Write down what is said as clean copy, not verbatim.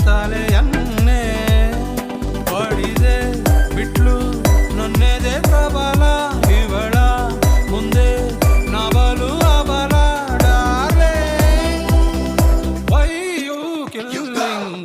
ತಲೆಯನ್ನೇ ಹೊಡಿದೆ ಬಿಟ್ಲು ನನ್ನೆದೆ ಪ್ರಬಲ ಇವಳ ಮುಂದೆ ನವಲು ಅಬಲ ಡಾರ್ಲಿಂಗ್ ವೈ ಯು ಕಿಲ್ಲಿಂಗ್